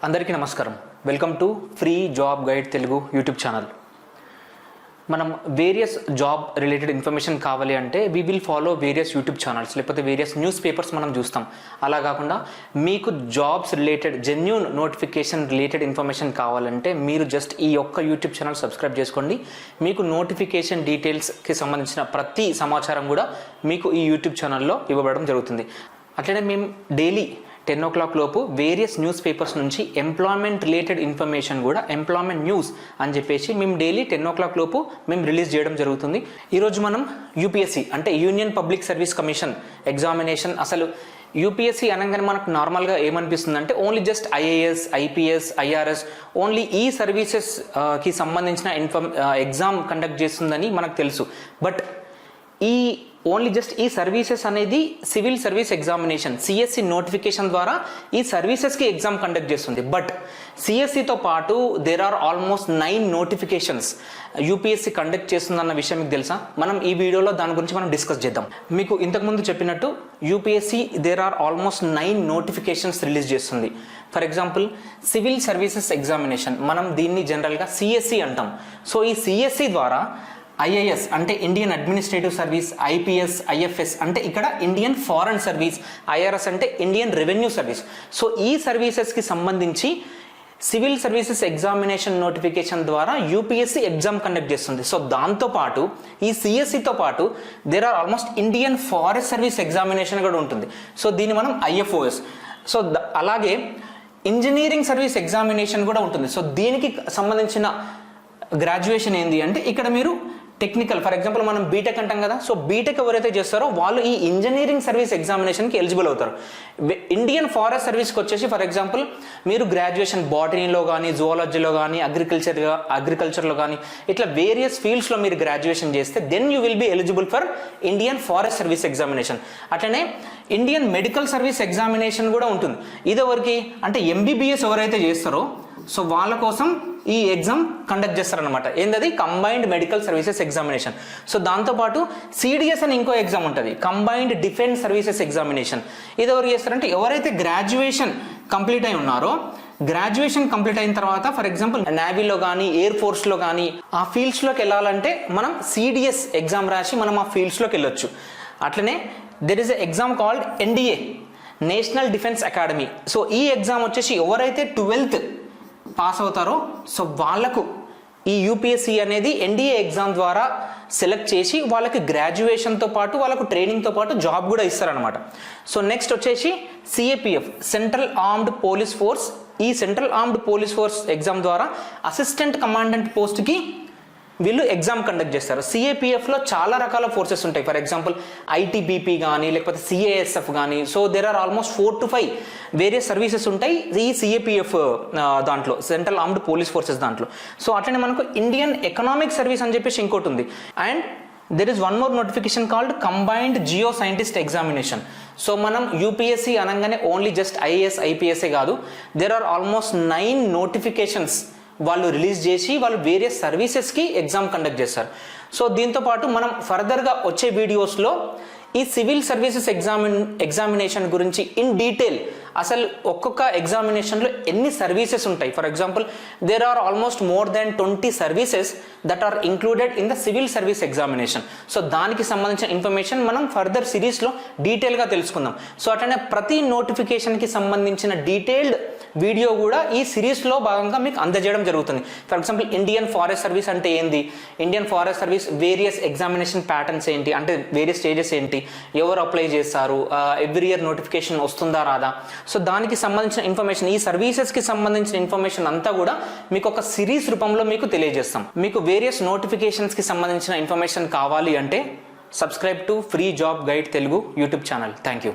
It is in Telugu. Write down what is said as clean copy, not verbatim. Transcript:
అందరికీ నమస్కారం. Welcome to free job guide Telugu YouTube channel. మనం వేరియస్ జాబ్ రిలేటెడ్ ఇన్ఫర్మేషన్ కావాలి అంటే we will follow various YouTube channels, లేకపోతే వేరియస్ న్యూస్ పేపర్స్ మనం చూస్తాం. అలా కాకుండా మీకు jobs related genuine notification related information కావాలంటే మీరు జస్ట్ ఈ ఒక్క యూట్యూబ్ ఛానల్ సబ్స్క్రైబ్ చేసుకోండి. మీకు నోటిఫికేషన్ డీటెయిల్స్కి సంబంధించిన ప్రతి సమాచారం కూడా మీకు ఈ యూట్యూబ్ ఛానల్లో ఇవ్వబడడం జరుగుతుంది. అట్లనే మేము డైలీ 10 o'clock లోపు వేరియస్ న్యూస్ పేపర్స్ నుంచి ఎంప్లాయ్మెంట్ రిలేటెడ్ ఇన్ఫర్మేషన్ కూడా ఎంప్లాయ్మెంట్ న్యూస్ అని చెప్పేసి మేము డైలీ 10 o'clock లోపు మేము రిలీజ్ చేయడం జరుగుతుంది. ఈరోజు మనం యూపీఎస్సీ అంటే union public service commission examination. అసలు యూపీఎస్సీ అనగానే మనకు నార్మల్గా ఏమనిపిస్తుంది అంటే only just IAS, IPS, IRS only ఈ సర్వీసెస్కి సంబంధించిన ఎగ్జామ్ కండక్ట్ చేస్తుందని మనకు తెలుసు. బట్ ఈ ఓన్లీ జస్ట్ ఈ సర్వీసెస్ అనేది civil service examination CSC notification ద్వారా ఈ సర్వీసెస్కి ఎగ్జామ్ కండక్ట్ చేస్తుంది. బట్ సిఎస్సితో పాటు there are almost 9 notifications UPSC conduct చేస్తుందన్న విషయం మీకు తెలుసా? మనం ఈ వీడియోలో దాని గురించి మనం డిస్కస్ చేద్దాం. మీకు ఇంతకుముందు చెప్పినట్టు UPSC there are almost 9 notifications release చేస్తుంది. For example civil services examination, మనం దీన్ని జనరల్గా సిఎస్సి అంటాం. సో ఈ సిఎస్సి ద్వారా ఐఏఎస్ అంటే Indian administrative service, IPS, IFS అంటే ఇక్కడ ఇండియన్ ఫారెన్ సర్వీస్, ఐఆర్ఎస్ అంటే ఇండియన్ రెవెన్యూ సర్వీస్. సో ఈ సర్వీసెస్కి సంబంధించి సివిల్ సర్వీసెస్ ఎగ్జామినేషన్ నోటిఫికేషన్ ద్వారా యూపీఎస్సీ ఎగ్జామ్ కండక్ట్ చేస్తుంది. సో దాంతోపాటు ఈ సిఎస్సితో పాటు there are almost Indian forest service examination కూడా ఉంటుంది. సో దీన్ని మనం ఐఎఫ్ఓఎస్. సో అలాగే ఇంజనీరింగ్ సర్వీస్ ఎగ్జామినేషన్ కూడా ఉంటుంది. సో దీనికి సంబంధించిన గ్రాడ్యుయేషన్ ఏంది అంటే ఇక్కడ మీరు టెక్నికల్, ఫర్ ఎగ్జాంపుల్ మనం బీటెక్ అంటాం కదా. సో బీటెక్ ఎవరైతే చేస్తారో వాళ్ళు ఈ ఇంజనీరింగ్ సర్వీస్ ఎగ్జామినేషన్కి ఎలిజిబుల్ అవుతారు. ఇండియన్ ఫారెస్ట్ వచ్చేసి ఫర్ ఎగ్జాంపుల్ మీరు గ్రాడ్యుయేషన్ బాటనీలో కానీ, జువాలజీలో కానీ, అగ్రికల్చర్లో కానీ ఇట్లా వేరియస్ ఫీల్డ్స్లో మీరు గ్రాడ్యుయేషన్ చేస్తే then you will be eligible for Indian forest service examination. అట్లనే ఇండియన్ మెడికల్ సర్వీస్ ఎగ్జామినేషన్ కూడా ఉంటుంది. ఇది ఎవరికి అంటే ఎంబీబీఎస్ ఎవరైతే చేస్తారో సో వాళ్ళ కోసం ఈ ఎగ్జామ్ కండక్ట్ చేస్తారనమాట. ఏంటది? Combined medical services examination. So దాంతోపాటు సిడిఎస్ అని ఇంకో ఎగ్జామ్ ఉంటుంది, కంబైన్డ్ డిఫెన్స్ సర్వీసెస్ ఎగ్జామినేషన్. ఇది ఎవరు చేస్తారంటే ఎవరైతే గ్రాడ్యుయేషన్ కంప్లీట్ అయి ఉన్నారో, గ్రాడ్యుయేషన్ కంప్లీట్ అయిన తర్వాత ఫర్ ఎగ్జాంపుల్ నేవీలో కానీ, ఎయిర్ ఫోర్స్లో కానీ ఆ ఫీల్డ్స్లోకి వెళ్ళాలంటే మనం సిడిఎస్ ఎగ్జామ్ రాసి మనం ఆ ఫీల్డ్స్లోకి వెళ్ళొచ్చు. అట్లనే there is a exam called NDA, national defence academy. So ఈ ఎగ్జామ్ వచ్చేసి ఎవరైతే 12th పాస్ అవుతారో సో వాళ్ళకు ఈ యూపీఎస్సీ అనేది ఎన్డీఏ ఎగ్జామ్ ద్వారా సెలెక్ట్ చేసి వాళ్ళకి గ్రాడ్యుయేషన్తో పాటు వాళ్ళకు ట్రైనింగ్తో పాటు జాబ్ కూడా ఇస్తారనమాట. సో నెక్స్ట్ వచ్చేసి CAPF, central armed police force. ఈ central armed police force exam ద్వారా అసిస్టెంట్ కమాండెంట్ పోస్ట్కి వీళ్ళు ఎగ్జామ్ కండక్ట్ చేస్తారు. సిఏపిఎఫ్లో చాలా రకాల ఫోర్సెస్ ఉంటాయి. ఫర్ ఎగ్జాంపుల్ ఐటీబీపీ కానీ, లేకపోతే సిఏఎస్ఎఫ్ కానీ. So there are almost 4 to 5 various services ఉంటాయి ఈ సిఏపిఎఫ్ దాంట్లో, సెంట్రల్ ఆర్మ్డ్ పోలీస్ ఫోర్సెస్ దాంట్లో. సో అట్లనే మనకు ఇండియన్ ఎకనామిక్ సర్వీస్ అని చెప్పేసి ఇంకోటి ఉంది. And there is one more notification called combined geo scientist examination. So మనం యూపీఎస్సీ అనగానే ఓన్లీ జస్ట్ ఐఏఎస్, ఐపీఎస్ఏ కాదు, దేర్ ఆర్ ఆల్మోస్ట్ 9 నోటిఫికేషన్స్ వాళ్ళు రిలీజ్ చేసి వాళ్ళు వేరియస్ సర్వీసెస్కి ఎగ్జామ్ కండక్ట్ చేస్తారు. సో దీంతో పాటు మనం ఫర్దర్గా వచ్చే వీడియోస్లో ఈ సివిల్ సర్వీసెస్ ఎగ్జామినేషన్ గురించి ఇన్ డీటెయిల్ అసలు ఒక్కొక్క ఎగ్జామినేషన్లో ఎన్ని సర్వీసెస్ ఉంటాయి. For example there are almost more than 20 services that are included in the civil service examination. So దానికి సంబంధించిన ఇన్ఫర్మేషన్ మనం ఫర్దర్ సిరీస్లో డీటెయిల్గా తెలుసుకుందాం. సో అట్లనే ప్రతి నోటిఫికేషన్కి సంబంధించిన డీటెయిల్డ్ వీడియో కూడా ఈ సిరీస్లో భాగంగా మీకు అందజేయడం జరుగుతుంది. For example Indian forest service అంటే ఏంది, Indian forest service various examination patterns ఏంటి, అంటే వేరియస్ స్టేజెస్ ఏంటి, ఎవరు అప్లై చేస్తారు, ఎవ్రీ ఇయర్ నోటిఫికేషన్ వస్తుందా రాదా. సో దానికి సంబంధించిన ఇన్ఫర్మేషన్, ఈ సర్వీసెస్కి సంబంధించిన ఇన్ఫర్మేషన్ అంతా కూడా మీకు ఒక సిరీస్ రూపంలో మీకు తెలియజేస్తాం. మీకు వేరియస్ నోటిఫికేషన్స్కి సంబంధించిన ఇన్ఫర్మేషన్ కావాలి అంటే subscribe to free job guide Telugu YouTube channel. Thank you.